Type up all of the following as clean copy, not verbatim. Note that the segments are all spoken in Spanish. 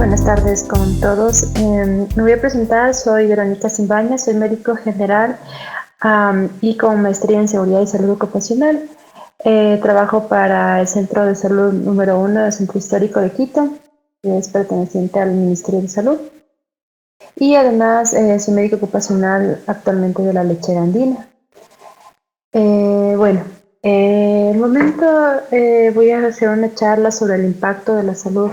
buenas tardes con todos. Me voy a presentar, soy Verónica Simbaña, soy médico general y con maestría en seguridad y salud ocupacional. Trabajo para el Centro de Salud número 1 del Centro Histórico de Quito, que es perteneciente al Ministerio de Salud. Y además soy médico ocupacional actualmente de la Lechera Andina. Bueno, el momento voy a hacer una charla sobre el impacto de la salud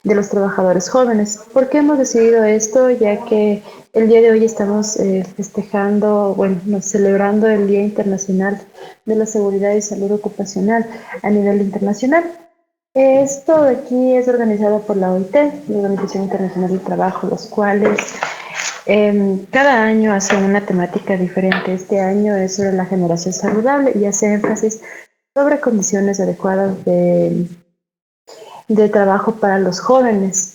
de los trabajadores jóvenes. ¿Por qué hemos decidido esto? Ya que el día de hoy estamos festejando, bueno, celebrando el Día Internacional de la Seguridad y Salud Ocupacional a nivel internacional. Esto de aquí es organizado por la OIT, la Organización Internacional del Trabajo, los cuales cada año hace una temática diferente. Este año es sobre la generación saludable y hace énfasis sobre condiciones adecuadas de trabajo para los jóvenes.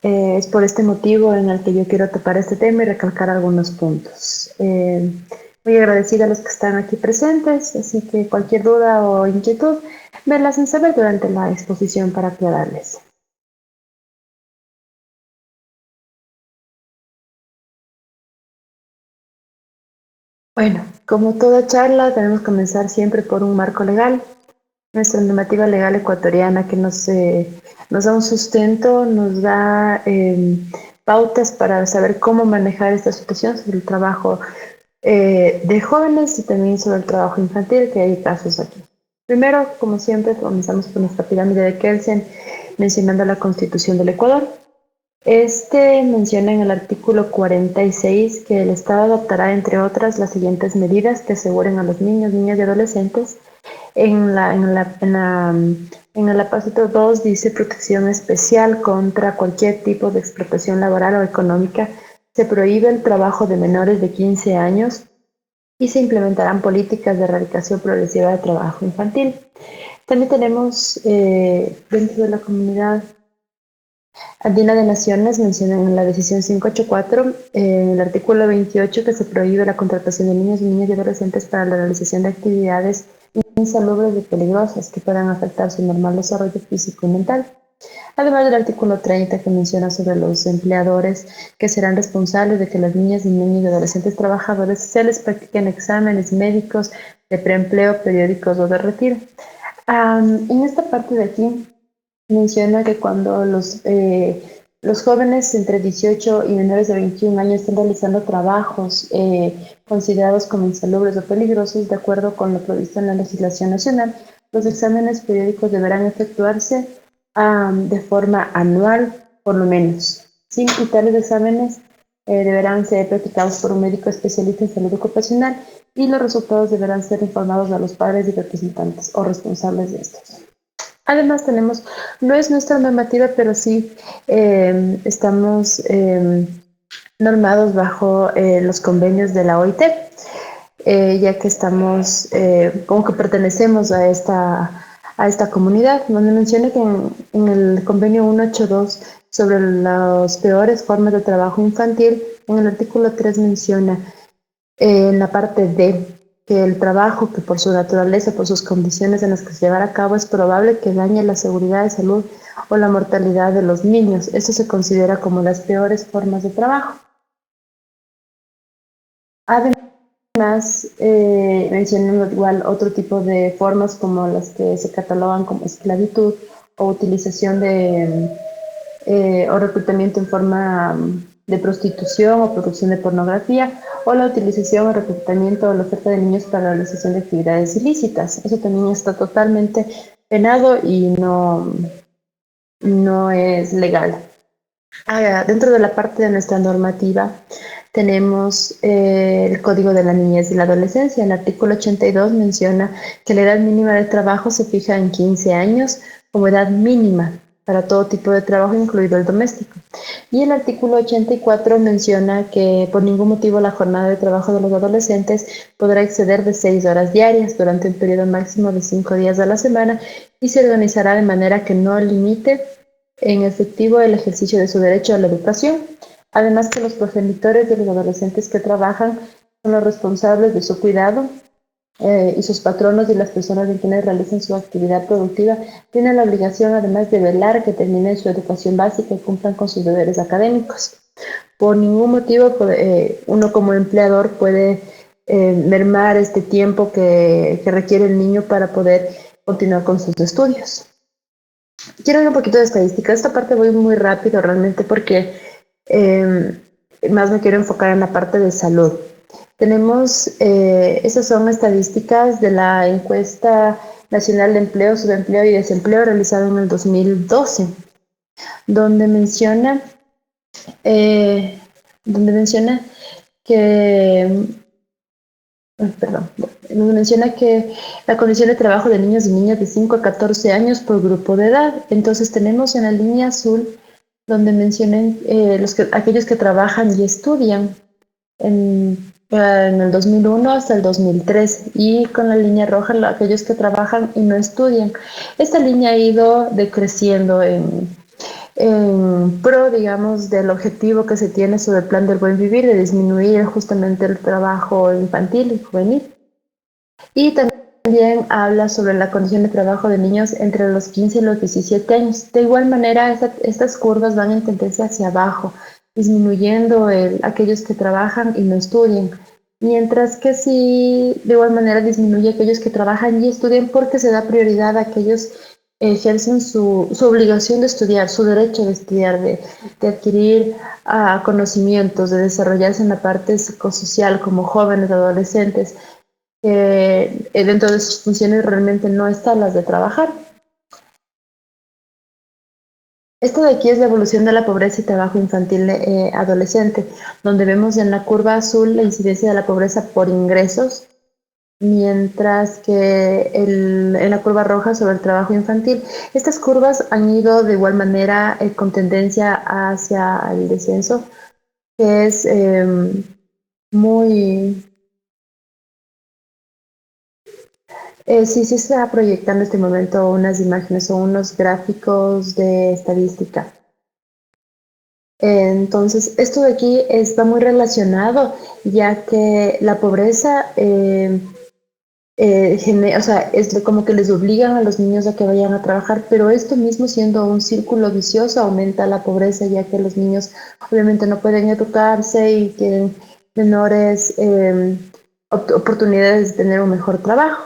Es por este motivo en el que yo quiero topar este tema y recalcar algunos puntos. Muy agradecida a los que están aquí presentes, así que cualquier duda o inquietud me la hacen saber durante la exposición para aclararles. Bueno, como toda charla, tenemos que comenzar siempre por un marco legal. Nuestra normativa legal ecuatoriana que nos da un sustento, nos da pautas para saber cómo manejar esta situación sobre el trabajo de jóvenes y también sobre el trabajo infantil, que hay casos aquí. Primero, como siempre, comenzamos con nuestra pirámide de Kelsen, mencionando la Constitución del Ecuador. Este menciona en el artículo 46 que el Estado adoptará, entre otras, las siguientes medidas que aseguren a los niños, niñas y adolescentes. En el apósito 2 dice protección especial contra cualquier tipo de explotación laboral o económica. Se prohíbe el trabajo de menores de 15 años y se implementarán políticas de erradicación progresiva de trabajo infantil. También tenemos dentro de la comunidad Andina de Naciones, mencionan en la decisión 584, en el artículo 28, que se prohíbe la contratación de niños, niñas y adolescentes para la realización de actividades insalubres y peligrosas que puedan afectar su normal desarrollo físico y mental. Además del artículo 30, que menciona sobre los empleadores que serán responsables de que las niñas y niños y adolescentes trabajadores se les practiquen exámenes médicos de preempleo, periódicos o de retiro. En esta parte de aquí menciona que cuando los jóvenes entre 18 y menores de 21 años estén realizando trabajos considerados como insalubres o peligrosos, de acuerdo con lo previsto en la legislación nacional, los exámenes periódicos deberán efectuarse de forma anual, por lo menos. Sin y tales exámenes deberán ser practicados por un médico especialista en salud ocupacional y los resultados deberán ser informados a los padres y representantes o responsables de estos. Además tenemos, no es nuestra normativa, pero sí estamos normados bajo los convenios de la OIT, ya que estamos, como que pertenecemos a esta comunidad, donde menciona que en el convenio 182 sobre las peores formas de trabajo infantil, en el artículo 3 menciona en la parte D que el trabajo que por su naturaleza, por sus condiciones en las que se llevará a cabo, es probable que dañe la seguridad de salud o la mortalidad de los niños. Eso se considera como las peores formas de trabajo. Además, mencionamos igual otro tipo de formas como las que se catalogan como esclavitud o utilización o reclutamiento en forma de prostitución o producción de pornografía, o la utilización o reclutamiento o la oferta de niños para la realización de actividades ilícitas. Eso también está totalmente penado y no es legal. Dentro de la parte de nuestra normativa tenemos el Código de la Niñez y la Adolescencia. El artículo 82 menciona que la edad mínima de trabajo se fija en 15 años como edad mínima para todo tipo de trabajo, incluido el doméstico. Y el artículo 84 menciona que por ningún motivo la jornada de trabajo de los adolescentes podrá exceder de 6 horas diarias durante un periodo máximo de 5 días a la semana y se organizará de manera que no limite en efectivo el ejercicio de su derecho a la educación. Además que los progenitores de los adolescentes que trabajan son los responsables de su cuidado y sus patronos y las personas en quienes realizan su actividad productiva tienen la obligación, además de velar que terminen su educación básica y cumplan con sus deberes académicos. Por ningún motivo uno como empleador puede mermar este tiempo que requiere el niño para poder continuar con sus estudios. Quiero ver un poquito de estadística. Esta parte voy muy rápido realmente porque eh, más me quiero enfocar en la parte de salud. Tenemos, esas son estadísticas de la encuesta nacional de empleo, subempleo y desempleo realizada en el 2012, donde menciona, eh, donde menciona que perdón, nos menciona que la condición de trabajo de niños y niñas de 5 a 14 años por grupo de edad. Entonces tenemos en la línea azul donde mencionan aquellos que trabajan y estudian en el 2001 hasta el 2003 y con la línea roja aquellos que trabajan y no estudian. Esta línea ha ido decreciendo en pro, digamos, del objetivo que se tiene sobre el plan del buen vivir, de disminuir justamente el trabajo infantil y juvenil. Y también habla sobre la condición de trabajo de niños entre los 15 y los 17 años. De igual manera, estas curvas van en tendencia hacia abajo, disminuyendo aquellos que trabajan y no estudian. Mientras que sí, de igual manera disminuye aquellos que trabajan y estudian porque se da prioridad a aquellos que ejercen su obligación de estudiar, su derecho de estudiar, de adquirir conocimientos, de desarrollarse en la parte psicosocial como jóvenes, adolescentes dentro de sus funciones realmente no están las de trabajar. Esto de aquí es la evolución de la pobreza y trabajo infantil adolescente, donde vemos en la curva azul la incidencia de la pobreza por ingresos, mientras que en la curva roja sobre el trabajo infantil. Estas curvas han ido de igual manera con tendencia hacia el descenso, que es muy, sí, sí se está proyectando en este momento unas imágenes o unos gráficos de estadística. Entonces, esto de aquí está muy relacionado, ya que la pobreza, o sea, es como que les obligan a los niños a que vayan a trabajar, pero esto mismo siendo un círculo vicioso aumenta la pobreza, ya que los niños obviamente no pueden educarse y tienen menores oportunidades de tener un mejor trabajo.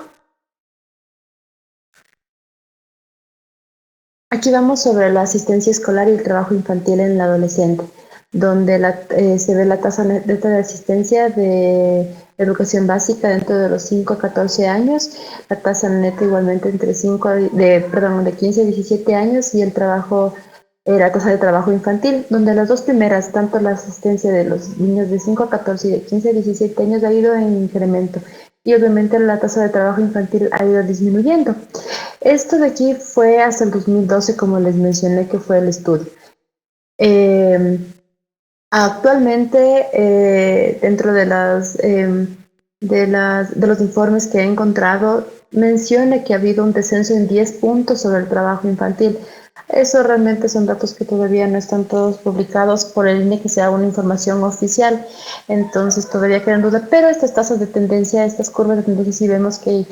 Aquí vamos sobre la asistencia escolar y el trabajo infantil en el adolescente, donde se ve la tasa neta de asistencia de educación básica dentro de los 5 a 14 años, la tasa neta igualmente entre perdón, de 15 a 17 años y la tasa de trabajo infantil, donde las dos primeras, tanto la asistencia de los niños de 5 a 14 y de 15 a 17 años ha ido en incremento y obviamente la tasa de trabajo infantil ha ido disminuyendo. Esto de aquí fue hasta el 2012, como les mencioné, que fue el estudio. Eh, Actualmente, dentro de los informes que he encontrado, menciona que ha habido un descenso en 10 puntos sobre el trabajo infantil. Eso realmente son datos que todavía no están todos publicados por el INE, que sea una información oficial, entonces todavía queda en duda, pero estas tasas de tendencia, estas curvas de tendencia, sí vemos que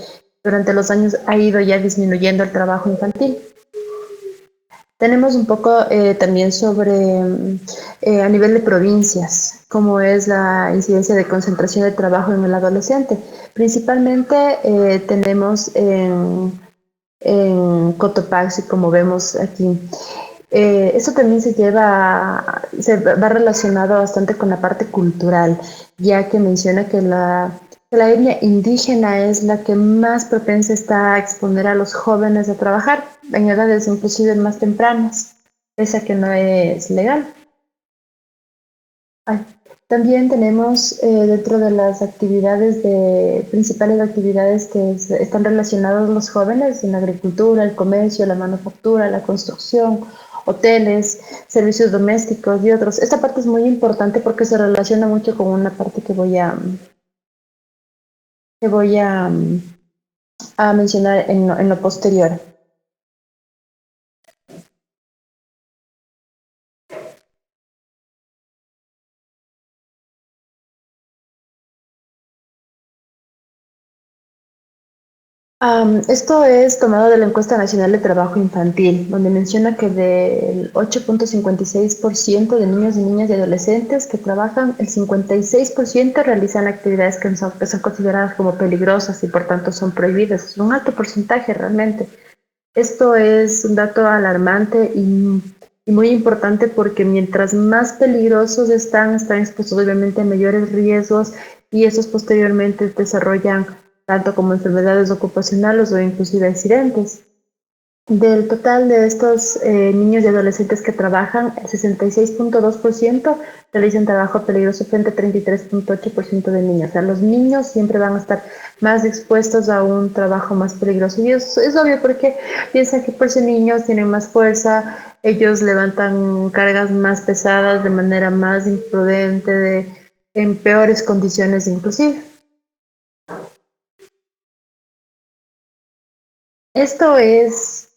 durante los años ha ido ya disminuyendo el trabajo infantil. Tenemos un poco también sobre a nivel de provincias, cómo es la incidencia de concentración de trabajo en el adolescente. Principalmente tenemos en Cotopaxi, como vemos aquí. Eso también se va relacionado bastante con la parte cultural, ya que menciona que la etnia indígena es la que más propensa está a exponer a los jóvenes a trabajar en edades inclusive más tempranas, pese a que no es legal. Ay, también tenemos dentro de las principales actividades que están relacionadas los jóvenes en la agricultura, el comercio, la manufactura, la construcción, hoteles, servicios domésticos y otros. Esta parte es muy importante porque se relaciona mucho con una parte que voy a mencionar en lo posterior. Esto es tomado de la encuesta nacional de trabajo infantil, donde menciona que del 8.56% de niños y niñas y adolescentes que trabajan, el 56% realizan actividades que son consideradas como peligrosas y por tanto son prohibidas. Es un alto porcentaje realmente. Esto es un dato alarmante y muy importante porque mientras más peligrosos están expuestos obviamente a mayores riesgos y esos posteriormente desarrollan tanto como enfermedades ocupacionales o inclusive accidentes. Del total de estos niños y adolescentes que trabajan, el 66.2% realizan trabajo peligroso frente al 33.8% de niños. O sea, los niños siempre van a estar más expuestos a un trabajo más peligroso. Y eso es obvio porque piensan que por ser niños tienen más fuerza, ellos levantan cargas más pesadas de manera más imprudente, en peores condiciones inclusive.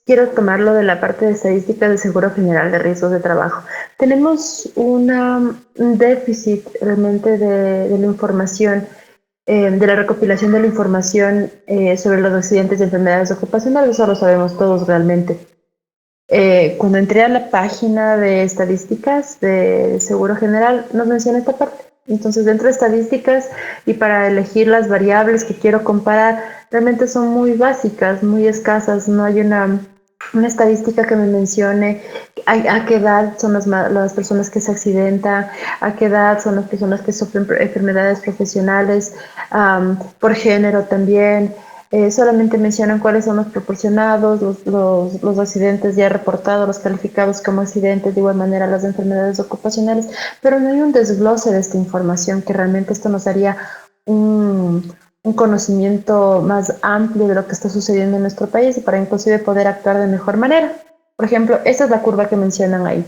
Quiero tomarlo de la parte de estadística del Seguro General de Riesgos de Trabajo. Tenemos un déficit realmente de la información, de la recopilación de la información sobre los accidentes y enfermedades ocupacionales, eso lo sabemos todos realmente. Cuando entré a la página de estadísticas de Seguro General, nos menciona esta parte. Entonces, dentro de estadísticas y para elegir las variables que quiero comparar, realmente son muy básicas, muy escasas. No hay una estadística que me mencione a qué edad son las personas que se accidentan, a qué edad son las personas que sufren enfermedades profesionales, por género también. Solamente mencionan cuáles son los proporcionados, los accidentes ya reportados, los calificados como accidentes, de igual manera las enfermedades ocupacionales, pero no hay un desglose de esta información que realmente esto nos daría un conocimiento más amplio de lo que está sucediendo en nuestro país y para inclusive poder actuar de mejor manera. Por ejemplo, esta es la curva que mencionan ahí.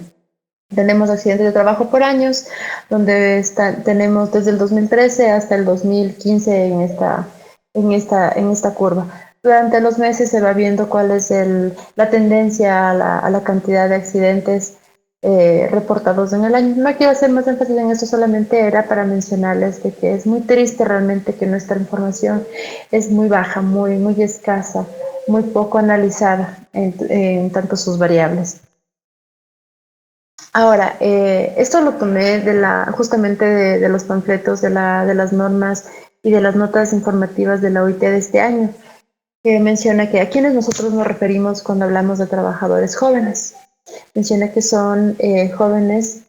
Tenemos accidentes de trabajo por años, donde tenemos desde el 2013 hasta el 2015 en esta curva. Durante los meses se va viendo cuál es la tendencia a la cantidad de accidentes reportados en el año. No quiero hacer más énfasis en esto, solamente era para mencionarles de que es muy triste realmente que nuestra información es muy baja, muy escasa, muy poco analizada en tanto sus variables. Ahora, esto lo tomé justamente de los panfletos de las normas y de las notas informativas de la OIT de este año, que menciona que a quienes nosotros nos referimos cuando hablamos de trabajadores jóvenes. Menciona que son jóvenes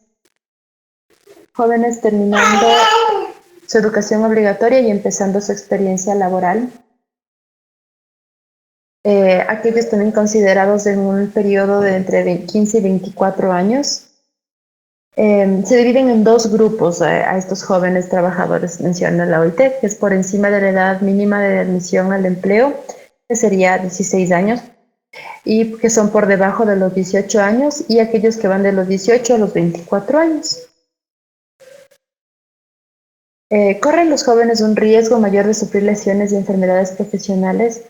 terminando su educación obligatoria y empezando su experiencia laboral. Aquellos también considerados en un periodo de entre 15 y 24 años. Se dividen en dos grupos a estos jóvenes trabajadores, menciona la OIT, que es por encima de la edad mínima de admisión al empleo, que sería 16 años, y que son por debajo de los 18 años, y aquellos que van de los 18 a los 24 años. ¿Corren los jóvenes un riesgo mayor de sufrir lesiones y enfermedades profesionales?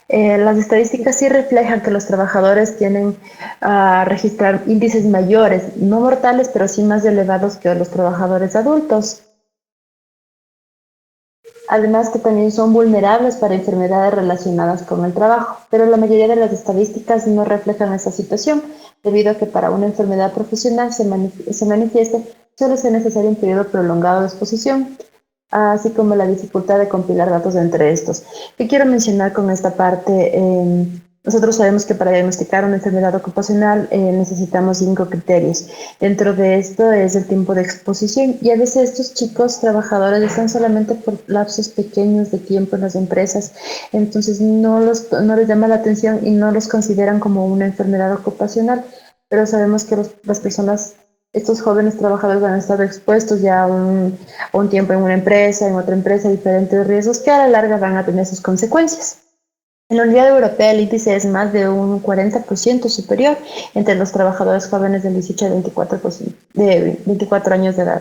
Las estadísticas sí reflejan que los trabajadores tienen a registrar índices mayores, no mortales, pero sí más elevados que los trabajadores adultos. Además que también son vulnerables para enfermedades relacionadas con el trabajo, pero la mayoría de las estadísticas no reflejan esa situación, debido a que para una enfermedad profesional se manifieste, solo es necesario un periodo prolongado de exposición, así como la dificultad de compilar datos entre estos. ¿Qué quiero mencionar con esta parte? Nosotros sabemos que para diagnosticar una enfermedad ocupacional necesitamos 5 criterios. Dentro de esto es el tiempo de exposición y a veces estos chicos trabajadores están solamente por lapsos pequeños de tiempo en las empresas, entonces no les llama la atención y no los consideran como una enfermedad ocupacional, pero sabemos que las personas, estos jóvenes trabajadores han estado expuestos ya a un tiempo en una empresa, en otra empresa, diferentes riesgos que a la larga van a tener sus consecuencias. En la Unidad Europea el índice es más de un 40% superior entre los trabajadores jóvenes de 18 a 24 años de edad.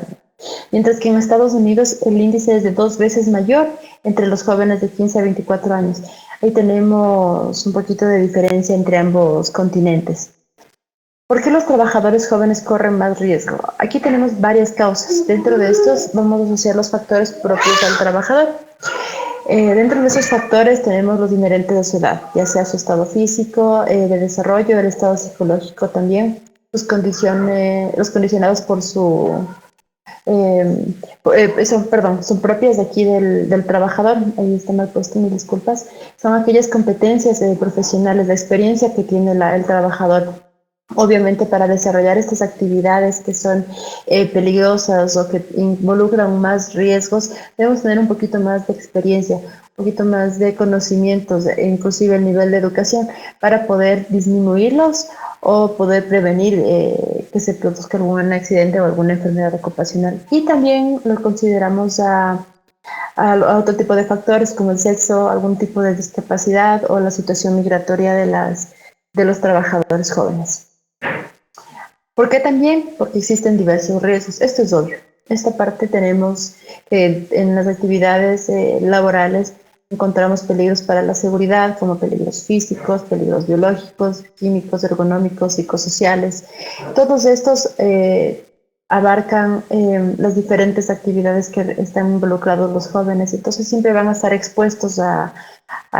Mientras que en Estados Unidos el índice es de 2 veces mayor entre los jóvenes de 15 a 24 años. Ahí tenemos un poquito de diferencia entre ambos continentes. ¿Por qué los trabajadores jóvenes corren más riesgo? Aquí tenemos varias causas. Dentro de estos vamos a asociar los factores propios al trabajador. Dentro de esos factores tenemos los inherentes a su edad, ya sea su estado físico, de desarrollo, el estado psicológico también, los condicionados por su son propias de aquí del trabajador, ahí está mal puesto, mis disculpas, son aquellas competencias profesionales, la experiencia que tiene el trabajador. Obviamente para desarrollar estas actividades que son peligrosas o que involucran más riesgos, debemos tener un poquito más de experiencia, un poquito más de conocimientos, e inclusive el nivel de educación, para poder disminuirlos o poder prevenir que se produzca algún accidente o alguna enfermedad ocupacional. Y también lo consideramos a otro tipo de factores como el sexo, algún tipo de discapacidad o la situación migratoria de los trabajadores jóvenes. ¿Por qué también? Porque existen diversos riesgos. Esto es obvio. Esta parte tenemos que en las actividades laborales encontramos peligros para la seguridad, como peligros físicos, peligros biológicos, químicos, ergonómicos, psicosociales. Todos estos abarcan las diferentes actividades que están involucrados los jóvenes. Entonces siempre van a estar expuestos a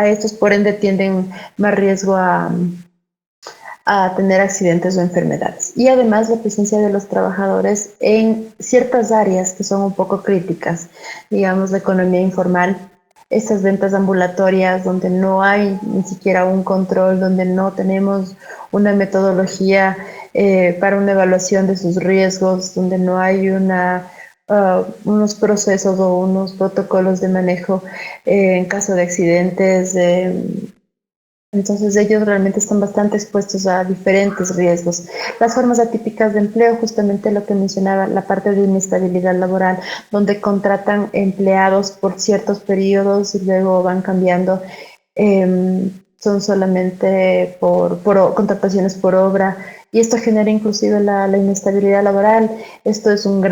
estos, por ende tienden más riesgo a tener accidentes o enfermedades. Y además la presencia de los trabajadores en ciertas áreas que son un poco críticas, digamos la economía informal, estas ventas ambulatorias donde no hay ni siquiera un control, donde no tenemos una metodología para una evaluación de sus riesgos, donde no hay unos procesos o unos protocolos de manejo en caso de accidentes. Entonces ellos realmente están bastante expuestos a diferentes riesgos. Las formas atípicas de empleo, justamente lo que mencionaba, la parte de inestabilidad laboral, donde contratan empleados por ciertos periodos y luego van cambiando, son solamente por contrataciones por obra, y esto genera inclusive la inestabilidad laboral. Esto es una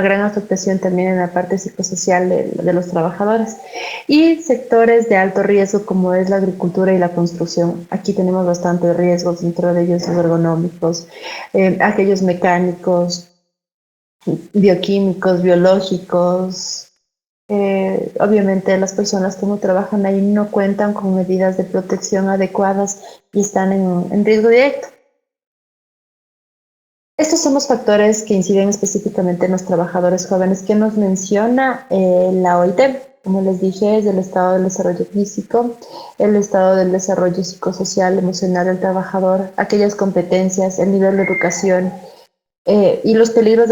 gran afectación también en la parte psicosocial de los trabajadores. Y sectores de alto riesgo como es la agricultura y la construcción. Aquí tenemos bastantes riesgos, dentro de ellos los ergonómicos, aquellos mecánicos, bioquímicos, biológicos. Obviamente las personas que no trabajan ahí no cuentan con medidas de protección adecuadas y están en riesgo directo. Estos son los factores que inciden específicamente en los trabajadores jóvenes que nos menciona la OIT. Como les dije, es el estado del desarrollo físico, el estado del desarrollo psicosocial, emocional del trabajador, aquellas competencias, el nivel de educación y los peligros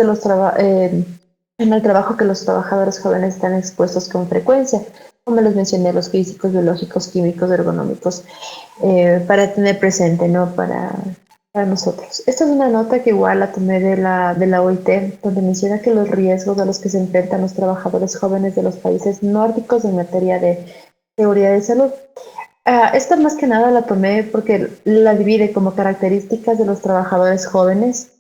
en el trabajo que los trabajadores jóvenes están expuestos con frecuencia. Como les mencioné, los físicos, biológicos, químicos, ergonómicos, para tener presente, ¿no? Para nosotros. Esta es una nota que igual la tomé de la OIT, donde menciona que los riesgos a los que se enfrentan los trabajadores jóvenes de los países nórdicos en materia de seguridad y salud. Esta más que nada la tomé porque la divide como características de los trabajadores jóvenes,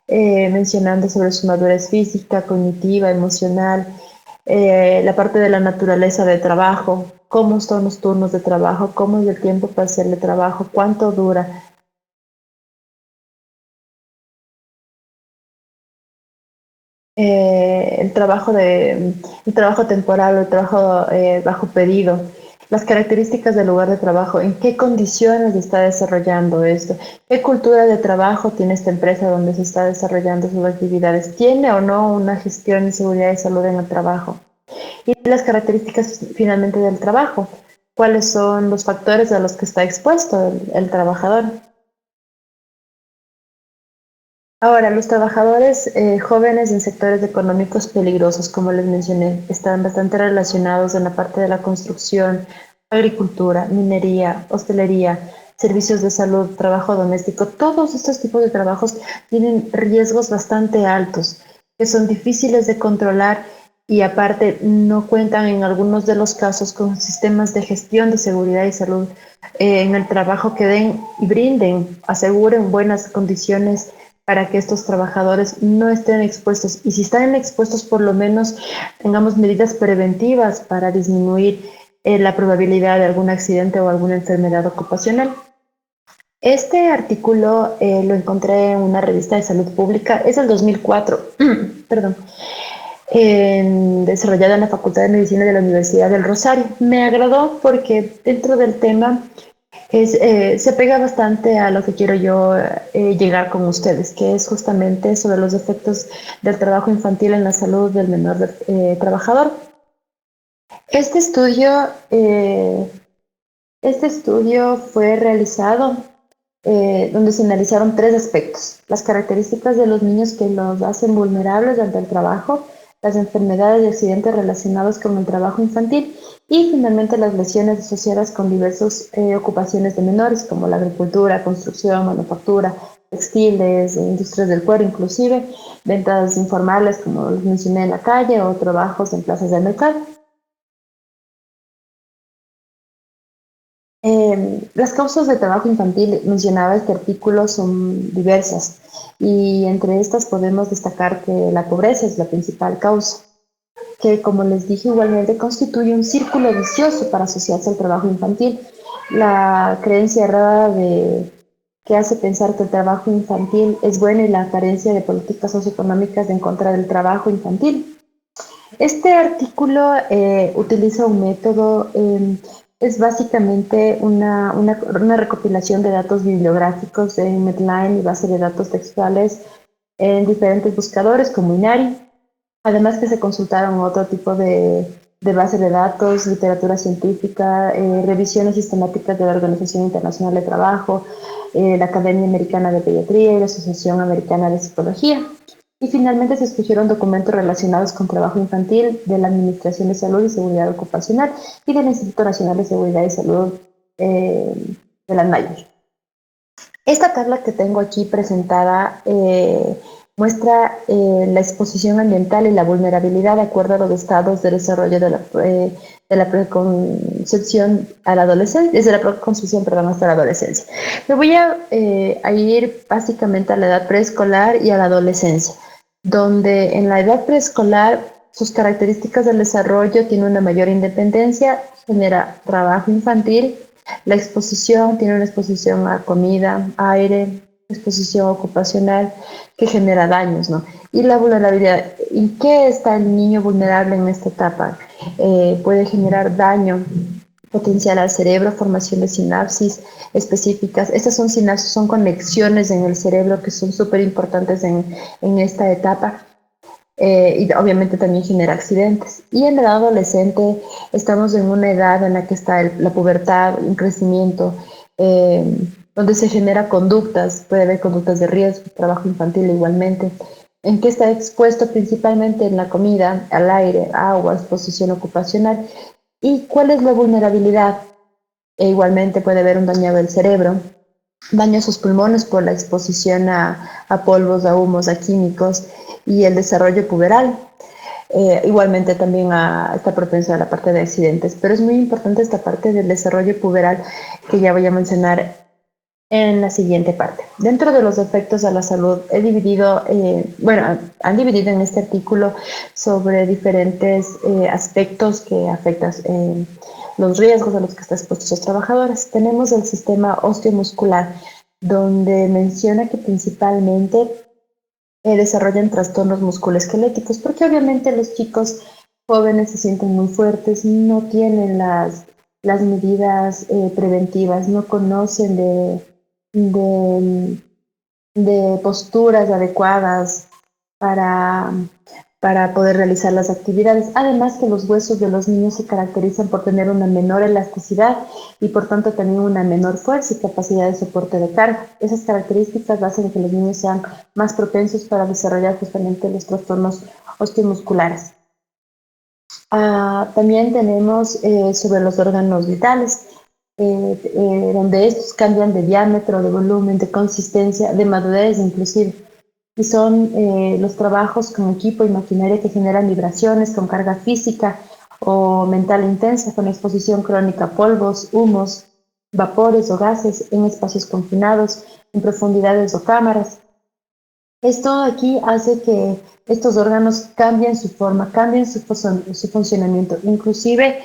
mencionando sobre su madurez física, cognitiva, emocional, la parte de la naturaleza de trabajo, cómo son los turnos de trabajo, cómo es el tiempo para hacerle trabajo, cuánto dura. El trabajo temporal o el trabajo bajo pedido, las características del lugar de trabajo, en qué condiciones se está desarrollando esto, qué cultura de trabajo tiene esta empresa donde se está desarrollando sus actividades, tiene o no una gestión de seguridad y salud en el trabajo, y las características finalmente del trabajo, cuáles son los factores a los que está expuesto el trabajador. Ahora, los trabajadores jóvenes en sectores económicos peligrosos, como les mencioné, están bastante relacionados en la parte de la construcción, agricultura, minería, hostelería, servicios de salud, trabajo doméstico. Todos estos tipos de trabajos tienen riesgos bastante altos, que son difíciles de controlar y aparte no cuentan en algunos de los casos con sistemas de gestión de seguridad y salud en el trabajo que den y brinden, aseguren buenas condiciones para que estos trabajadores no estén expuestos. Y si están expuestos, por lo menos tengamos medidas preventivas para disminuir la probabilidad de algún accidente o alguna enfermedad ocupacional. Este artículo lo encontré en una revista de salud pública, es del 2004, perdón. desarrollado en la Facultad de Medicina de la Universidad del Rosario. Me agradó porque dentro del tema se pega bastante a lo que quiero yo llegar con ustedes, que es justamente sobre los efectos del trabajo infantil en la salud del menor trabajador. Este estudio, eh, este estudio fue realizado donde se analizaron tres aspectos: las características de los niños que los hacen vulnerables ante el trabajo, las enfermedades y accidentes relacionados con el trabajo infantil y finalmente las lesiones asociadas con diversas ocupaciones de menores como la agricultura, construcción, manufactura, textiles, industrias del cuero, inclusive ventas informales como les mencioné en la calle o trabajos en plazas de mercado. Las causas de trabajo infantil, mencionaba este artículo, son diversas y entre estas podemos destacar que la pobreza es la principal causa, que como les dije igualmente constituye un círculo vicioso para asociarse al trabajo infantil. La creencia errada que hace pensar que el trabajo infantil es bueno y la carencia de políticas socioeconómicas en contra del trabajo infantil. Este artículo utiliza un método, es básicamente una recopilación de datos bibliográficos en Medline y base de datos textuales en diferentes buscadores como Inari. Además que se consultaron otro tipo de base de datos, literatura científica, revisiones sistemáticas de la Organización Internacional de Trabajo, la Academia Americana de Pediatría y la Asociación Americana de Psicología. Y finalmente se escogieron documentos relacionados con trabajo infantil de la Administración de Salud y Seguridad Ocupacional y del Instituto Nacional de Seguridad y Salud de la NAYUR. Esta tabla que tengo aquí presentada muestra la exposición ambiental y la vulnerabilidad de acuerdo a los estados de desarrollo de la preconcepción a la adolescencia, desde la preconcepción, perdón, hasta la adolescencia. Me voy a ir básicamente a la edad preescolar y a la adolescencia, donde en la edad preescolar sus características del desarrollo tienen una mayor independencia, genera trabajo infantil. La exposición tiene una exposición a comida, aire, exposición ocupacional que genera daños, ¿no? Y la vulnerabilidad. ¿En qué está el niño vulnerable en esta etapa? Puede generar daño potencial al cerebro, formación de sinapsis específicas. Estas son sinapsis, son conexiones en el cerebro que son súper importantes en esta etapa. Y obviamente también genera accidentes. Y en la edad adolescente estamos en una edad en la que está la pubertad, un crecimiento, donde se genera conductas, puede haber conductas de riesgo, trabajo infantil igualmente, en que está expuesto principalmente en la comida, al aire, agua, exposición ocupacional. ¿Y cuál es la vulnerabilidad? Igualmente puede haber un daño del cerebro, daño a sus pulmones por la exposición a polvos, a humos, a químicos y el desarrollo puberal. Igualmente también está propenso a la parte de accidentes, pero es muy importante esta parte del desarrollo puberal que ya voy a mencionar en la siguiente parte. Dentro de los efectos a la salud, he dividido, han dividido en este artículo sobre diferentes aspectos que afectan los riesgos a los que están expuestos los trabajadores. Tenemos el sistema osteomuscular, donde menciona que principalmente desarrollan trastornos musculoesqueléticos, porque obviamente los chicos jóvenes se sienten muy fuertes, no tienen las medidas preventivas, no conocen de, de posturas adecuadas para, para poder realizar las actividades. Además que los huesos de los niños se caracterizan por tener una menor elasticidad y por tanto también una menor fuerza y capacidad de soporte de carga. Esas características hacen que los niños sean más propensos para desarrollar justamente los trastornos osteomusculares. También tenemos sobre los órganos vitales, donde estos cambian de diámetro, de volumen, de consistencia, de madurez inclusive. Y son los trabajos con equipo y maquinaria que generan vibraciones con carga física o mental intensa, con exposición crónica a polvos, humos, vapores o gases en espacios confinados, en profundidades o cámaras. Esto aquí hace que estos órganos cambien su forma, cambien su funcionamiento. Inclusive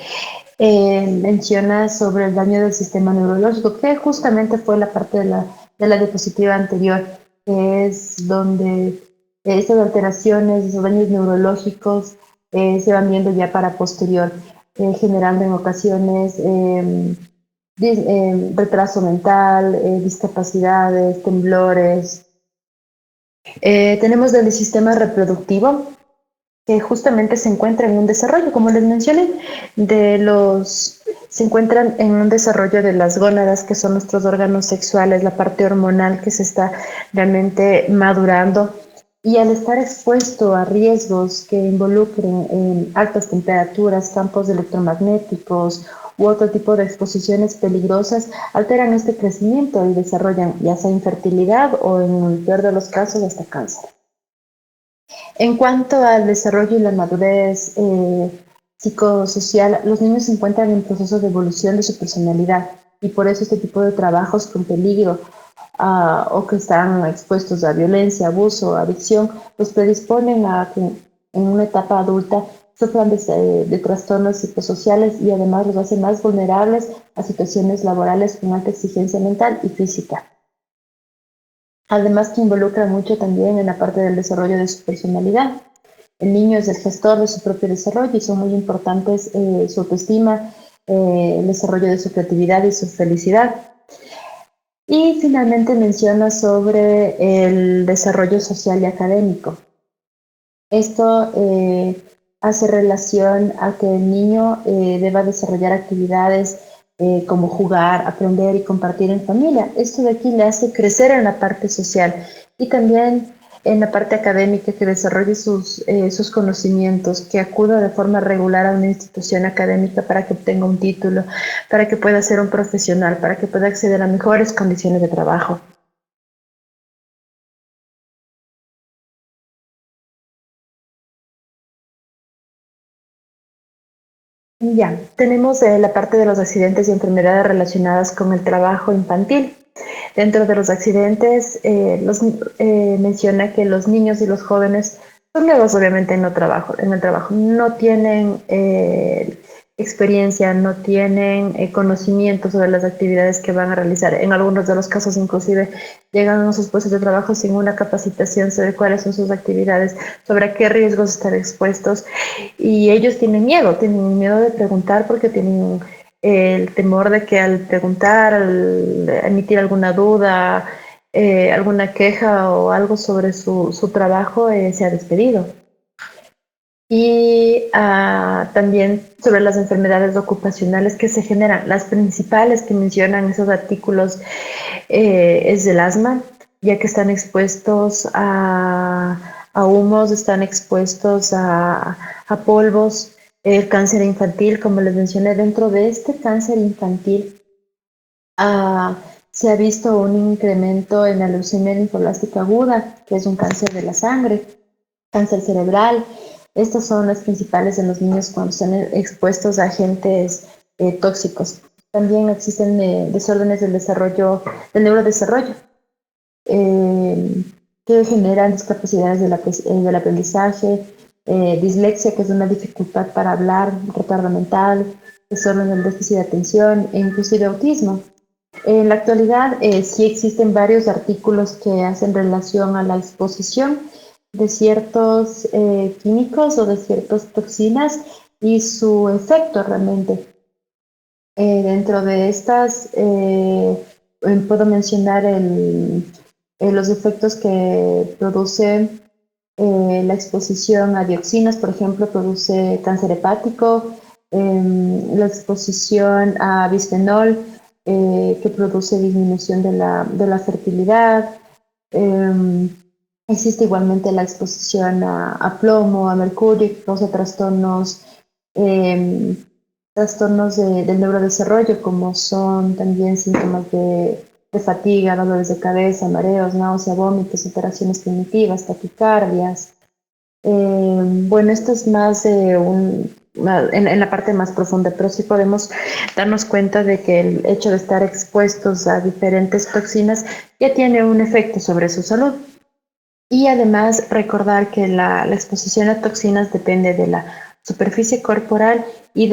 menciona sobre el daño del sistema neurológico, que justamente fue la parte de la diapositiva anterior, que es donde Estas alteraciones, esos daños neurológicos se van viendo ya para posterior, generando en ocasiones retraso mental, discapacidades, temblores. Tenemos del sistema reproductivo, que justamente se encuentra en un desarrollo, como les mencioné, se encuentran en un desarrollo de las gónadas, que son nuestros órganos sexuales, la parte hormonal que se está realmente madurando. Y al estar expuesto a riesgos que involucren en altas temperaturas, campos electromagnéticos u otro tipo de exposiciones peligrosas, alteran este crecimiento y desarrollan ya sea infertilidad o en el peor de los casos hasta cáncer. En cuanto al desarrollo y la madurez psicosocial, los niños se encuentran en proceso de evolución de su personalidad y por eso este tipo de trabajos con peligro o que están expuestos a violencia, abuso, adicción, los predisponen a que en una etapa adulta sufran de trastornos psicosociales y además los hacen más vulnerables a situaciones laborales con alta exigencia mental y física. Además que involucra mucho también en la parte del desarrollo de su personalidad. El niño es el gestor de su propio desarrollo y son muy importantes su autoestima, el desarrollo de su creatividad y su felicidad. Y finalmente menciona sobre el desarrollo social y académico. Esto hace relación a que el niño deba desarrollar actividades como jugar, aprender y compartir en familia. Esto de aquí le hace crecer en la parte social y también en la parte académica, que desarrolle sus conocimientos, que acuda de forma regular a una institución académica para que obtenga un título, para que pueda ser un profesional, para que pueda acceder a mejores condiciones de trabajo. Ya, tenemos la parte de los accidentes y enfermedades relacionadas con el trabajo infantil. Dentro de los accidentes, menciona que los niños y los jóvenes son nuevos, obviamente, en el trabajo. No tienen experiencia, no tienen conocimiento sobre las actividades que van a realizar. En algunos de los casos, inclusive, llegan a sus puestos de trabajo sin una capacitación sobre cuáles son sus actividades, sobre a qué riesgos están expuestos. Y ellos tienen miedo de preguntar porque tienen el temor de que al preguntar, al emitir alguna duda, alguna queja o algo sobre su trabajo, sea despedido. Y también sobre las enfermedades ocupacionales que se generan. Las principales que mencionan esos artículos es el asma, ya que están expuestos a humos, están expuestos a polvos, el cáncer infantil, como les mencioné. Dentro de este cáncer infantil ah, se ha visto un incremento en la leucemia linfoblástica aguda, que es un cáncer de la sangre, cáncer cerebral. Estas son las principales en los niños cuando están expuestos a agentes tóxicos. También existen desórdenes del neurodesarrollo, eh, que generan discapacidades del aprendizaje, dislexia, que es una dificultad para hablar, retardo mental, desorden del déficit de atención e inclusive autismo. En la actualidad sí existen varios artículos que hacen relación a la exposición de ciertos químicos o de ciertas toxinas y su efecto realmente. Dentro de estas puedo mencionar los efectos que produce la exposición a dioxinas, por ejemplo, produce cáncer hepático, la exposición a bisfenol, que produce disminución de la fertilidad. Eh, Existe igualmente la exposición a plomo, a mercurio, que causa eh, trastornos del neurodesarrollo, como son también síntomas de fatiga, dolores de cabeza, mareos, náusea, vómitos, alteraciones cognitivas, taquicardias. Bueno, esto es más en la parte más profunda, pero sí podemos darnos cuenta de que el hecho de estar expuestos a diferentes toxinas ya tiene un efecto sobre su salud. Y además recordar que la exposición a toxinas depende de la superficie corporal y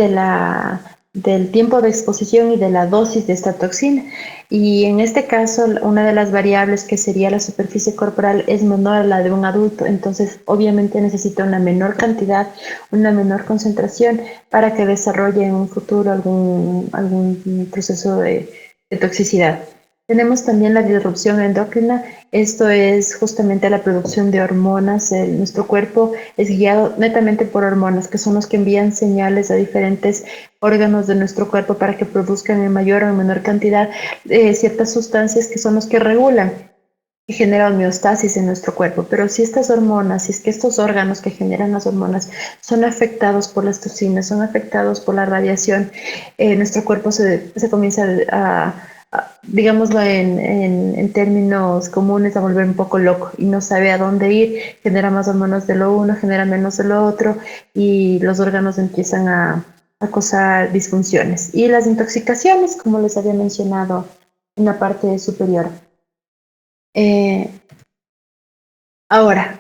del tiempo de exposición y de la dosis de esta toxina. Y en este caso, una de las variables que sería la superficie corporal es menor a la de un adulto, entonces obviamente necesita una menor cantidad, una menor concentración para que desarrolle en un futuro algún proceso de toxicidad. Tenemos también la disrupción endocrina. Esto es justamente la producción de hormonas. Nuestro cuerpo es guiado netamente por hormonas, que son los que envían señales a diferentes órganos de nuestro cuerpo para que produzcan en mayor o en menor cantidad ciertas sustancias que son los que regulan y generan homeostasis en nuestro cuerpo. Pero si estas hormonas, si es que estos órganos que generan las hormonas son afectados por las toxinas, son afectados por la radiación, nuestro cuerpo se comienza digámoslo en términos comunes, a volver un poco loco y no sabe a dónde ir, genera más hormonas de lo uno, genera menos de lo otro y los órganos empiezan a causar disfunciones. Y las intoxicaciones, como les había mencionado en la parte superior. Eh, Ahora,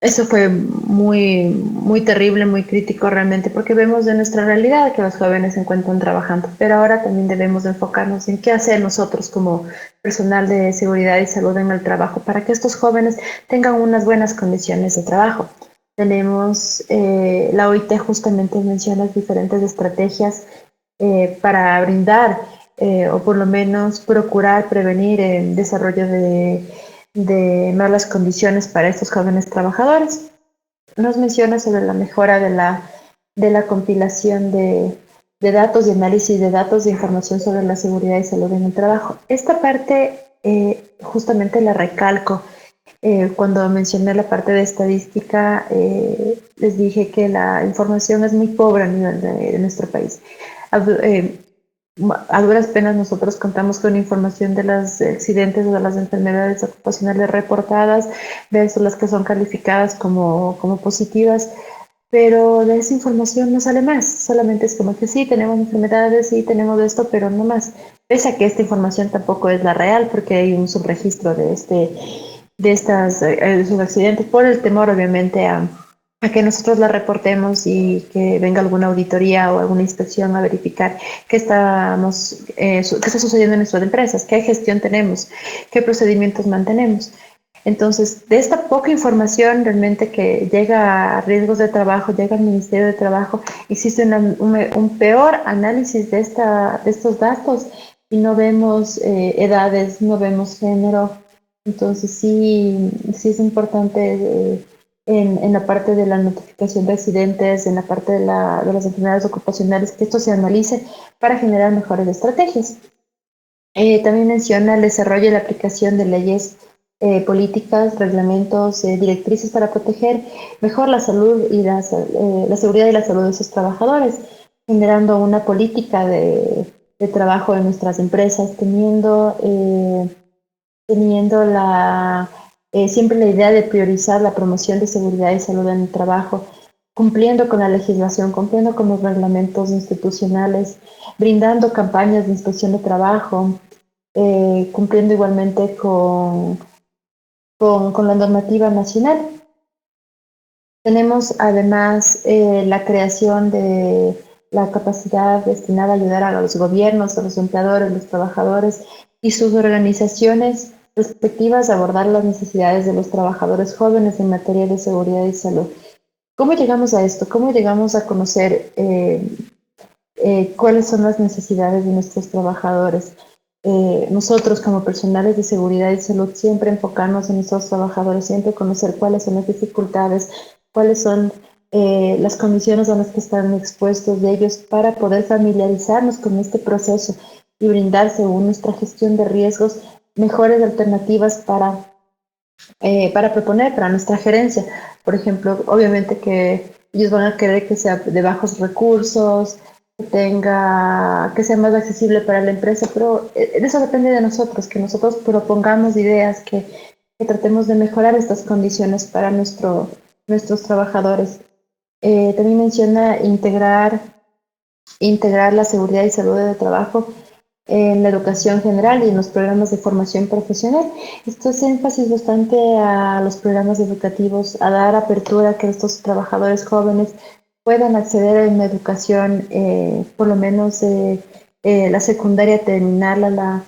eso fue muy terrible, muy crítico realmente, porque vemos de nuestra realidad que los jóvenes se encuentran trabajando, pero ahora también debemos enfocarnos en qué hacer nosotros como personal de seguridad y salud en el trabajo para que estos jóvenes tengan unas buenas condiciones de trabajo. Tenemos, la OIT justamente menciona diferentes estrategias para brindar o por lo menos procurar prevenir el desarrollo de malas condiciones para estos jóvenes trabajadores. Nos menciona sobre la mejora de la compilación de datos y análisis de datos de información sobre la seguridad y salud en el trabajo. Esta parte justamente la recalco. Cuando mencioné la parte de estadística, les dije que la información es muy pobre a nivel de nuestro país. Eh, a duras penas nosotros contamos con información de los accidentes o de las enfermedades ocupacionales reportadas versus las que son calificadas como positivas, pero de esa información no sale más, solamente es como que sí, tenemos enfermedades, sí, tenemos esto, pero no más. Pese a que esta información tampoco es la real porque hay un subregistro de estos accidentes por el temor obviamente a que nosotros la reportemos y que venga alguna auditoría o alguna inspección a verificar qué está sucediendo en nuestras empresas, qué gestión tenemos, qué procedimientos mantenemos. Entonces, de esta poca información realmente que llega a riesgos de trabajo, llega al Ministerio de Trabajo, existe un peor análisis de estos datos y no vemos edades, no vemos género. Entonces, sí es importante en la parte de la notificación de accidentes, en la parte de las enfermedades ocupacionales, que esto se analice para generar mejores estrategias. También menciona el desarrollo y la aplicación de leyes, políticas, reglamentos, directrices para proteger mejor la salud y la seguridad y la salud de sus trabajadores, generando una política de trabajo en nuestras empresas, teniendo siempre la idea de priorizar la promoción de seguridad y salud en el trabajo, cumpliendo con la legislación, cumpliendo con los reglamentos institucionales, brindando campañas de inspección de trabajo, cumpliendo igualmente con la normativa nacional. Tenemos además la creación de la capacidad destinada a ayudar a los gobiernos, a los empleadores, los trabajadores y sus organizaciones respectivas a abordar las necesidades de los trabajadores jóvenes en materia de seguridad y salud. ¿Cómo llegamos a esto? ¿Cómo llegamos a conocer cuáles son las necesidades de nuestros trabajadores? Nosotros como personales de seguridad y salud siempre enfocarnos en nuestros trabajadores, siempre conocer cuáles son las dificultades, cuáles son las condiciones a las que están expuestos de ellos para poder familiarizarnos con este proceso y brindar, según nuestra gestión de riesgos, mejores alternativas para proponer para nuestra gerencia. Por ejemplo, obviamente que ellos van a querer que sea de bajos recursos, que sea más accesible para la empresa, pero eso depende de nosotros, que nosotros propongamos ideas, que tratemos de mejorar estas condiciones para nuestros trabajadores. También menciona integrar la seguridad y salud de trabajo en la educación general y en los programas de formación profesional. Esto es énfasis bastante a los programas educativos, a dar apertura a que estos trabajadores jóvenes puedan acceder a una educación, por lo menos la secundaria, terminarla,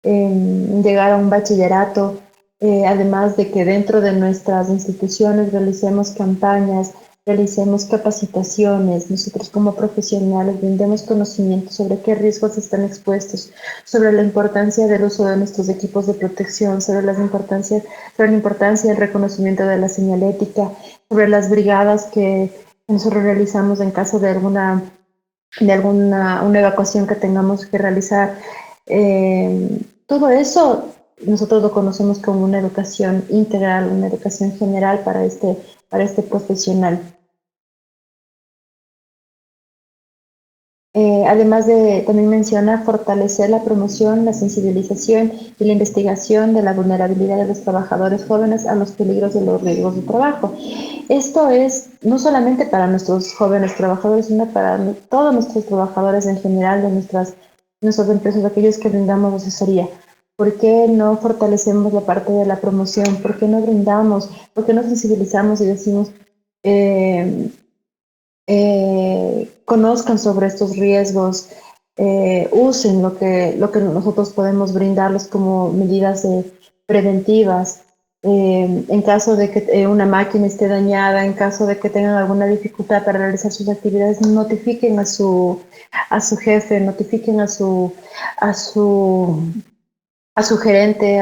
llegar a un bachillerato, además de que dentro de nuestras instituciones realicemos campañas, realicemos capacitaciones, nosotros como profesionales brindemos conocimiento sobre qué riesgos están expuestos, sobre la importancia del uso de nuestros equipos de protección, sobre la importancia del reconocimiento de la señalética, sobre las brigadas que nosotros realizamos en caso de alguna una evacuación que tengamos que realizar. Todo eso nosotros lo conocemos como una educación integral, una educación general para este profesional. Además de, también menciona fortalecer la promoción, la sensibilización y la investigación de la vulnerabilidad de los trabajadores jóvenes a los peligros de los riesgos de trabajo. Esto es no solamente para nuestros jóvenes trabajadores, sino para todos nuestros trabajadores en general de nuestras empresas, aquellos que brindamos asesoría. ¿Por qué no fortalecemos la parte de la promoción? ¿Por qué no brindamos? ¿Por qué no sensibilizamos y decimos, eh, conozcan sobre estos riesgos, usen lo que nosotros podemos brindarles como medidas preventivas? En caso de que una máquina esté dañada, en caso de que tengan alguna dificultad para realizar sus actividades, notifiquen a su jefe, notifiquen a su gerente,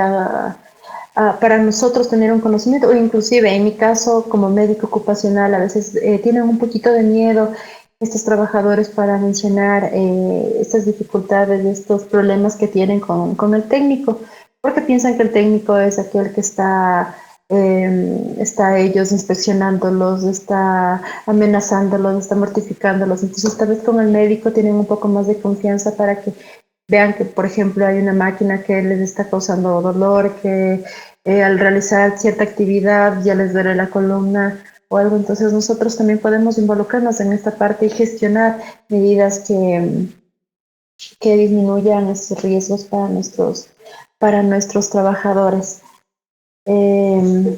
para nosotros tener un conocimiento, o inclusive en mi caso como médico ocupacional, a veces tienen un poquito de miedo estos trabajadores para mencionar estas dificultades, estos problemas que tienen con el técnico, porque piensan que el técnico es aquel que está ellos inspeccionándolos, está amenazándolos, está mortificándolos. Entonces, tal vez con el médico tienen un poco más de confianza para que vean que, por ejemplo, hay una máquina que les está causando dolor, que al realizar cierta actividad ya les duele la columna o algo. Entonces nosotros también podemos involucrarnos en esta parte y gestionar medidas que disminuyan estos riesgos para nuestros trabajadores. Eh,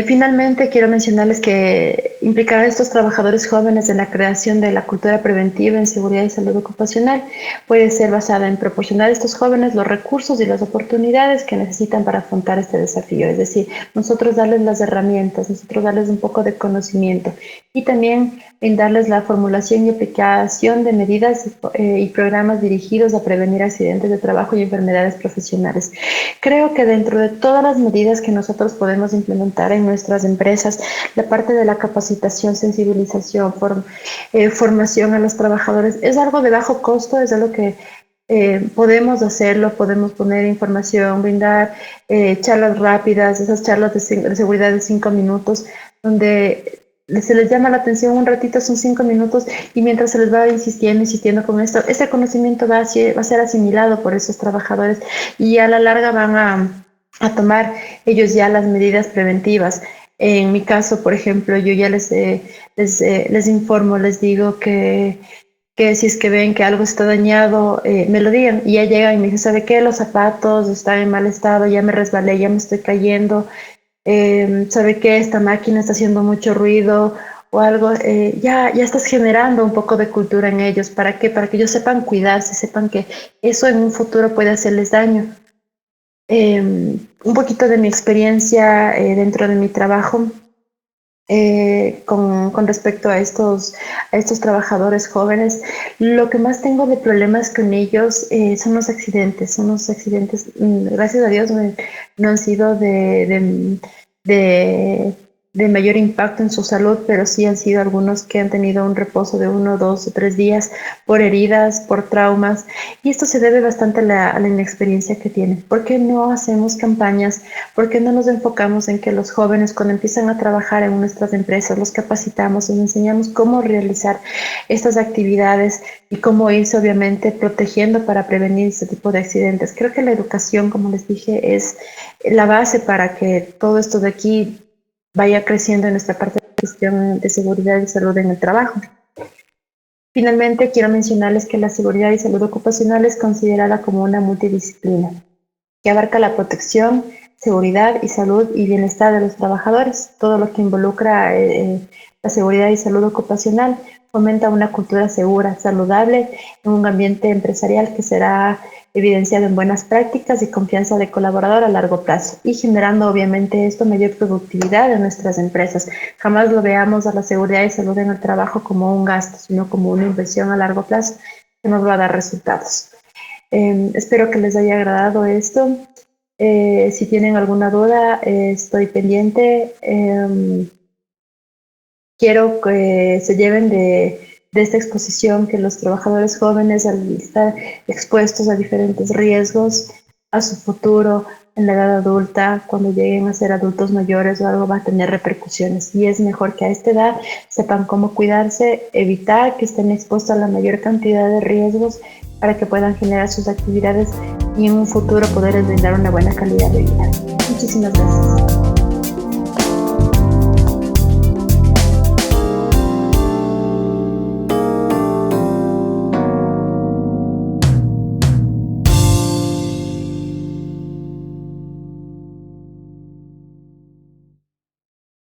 Finalmente, quiero mencionarles que implicar a estos trabajadores jóvenes en la creación de la cultura preventiva en seguridad y salud ocupacional puede ser basada en proporcionar a estos jóvenes los recursos y las oportunidades que necesitan para afrontar este desafío. Es decir, nosotros darles las herramientas, nosotros darles un poco de conocimiento y también brindarles la formulación y aplicación de medidas y programas dirigidos a prevenir accidentes de trabajo y enfermedades profesionales. Creo que dentro de todas las medidas que nosotros podemos implementar en nuestras empresas, la parte de la capacitación, sensibilización, formación a los trabajadores es algo de bajo costo, es algo que podemos hacerlo, podemos poner información, brindar charlas rápidas, esas charlas de seguridad de 5 minutos, donde se les llama la atención un ratito, son 5 minutos, y mientras se les va insistiendo con esto, este conocimiento va a ser asimilado por esos trabajadores y a la larga van a tomar ellos ya las medidas preventivas. En mi caso, por ejemplo, yo ya les informo, les digo que si es que ven que algo está dañado, me lo digan. Y ya llegan y me dicen, ¿sabe qué? Los zapatos están en mal estado, ya me resbalé, ya me estoy cayendo. ¿Sabe qué? Esta máquina está haciendo mucho ruido o algo. Ya estás generando un poco de cultura en ellos. ¿Para qué? Para que ellos sepan cuidarse, sepan que eso en un futuro puede hacerles daño. Un poquito de mi experiencia dentro de mi trabajo con respecto a estos trabajadores jóvenes. Lo que más tengo de problemas con ellos son los accidentes. Gracias a Dios, no han sido de, de mayor impacto en su salud, pero sí han sido algunos que han tenido un reposo de 1, 2 o 3 días por heridas, por traumas, y esto se debe bastante a la inexperiencia que tienen. ¿Por qué no hacemos campañas? ¿Por qué no nos enfocamos en que los jóvenes, cuando empiezan a trabajar en nuestras empresas, los capacitamos, les enseñamos cómo realizar estas actividades y cómo irse obviamente protegiendo para prevenir este tipo de accidentes? Creo que la educación, como les dije, es la base para que todo esto de aquí vaya creciendo en nuestra parte de gestión de seguridad y salud en el trabajo. Finalmente, quiero mencionarles que la seguridad y salud ocupacional es considerada como una multidisciplina que abarca la protección, seguridad y salud y bienestar de los trabajadores, todo lo que involucra la seguridad y salud ocupacional. Fomenta una cultura segura, saludable, en un ambiente empresarial que será evidenciado en buenas prácticas y confianza de colaborador a largo plazo y generando obviamente esto mayor productividad en nuestras empresas. Jamás lo veamos a la seguridad y salud en el trabajo como un gasto, sino como una inversión a largo plazo que nos va a dar resultados. Espero que les haya agradado esto. Si tienen alguna duda, estoy pendiente. Quiero que se lleven de esta exposición que los trabajadores jóvenes, al estar expuestos a diferentes riesgos, a su futuro en la edad adulta, cuando lleguen a ser adultos mayores o algo, va a tener repercusiones. Y es mejor que a esta edad sepan cómo cuidarse, evitar que estén expuestos a la mayor cantidad de riesgos para que puedan generar sus actividades y en un futuro poderles brindar una buena calidad de vida. Muchísimas gracias.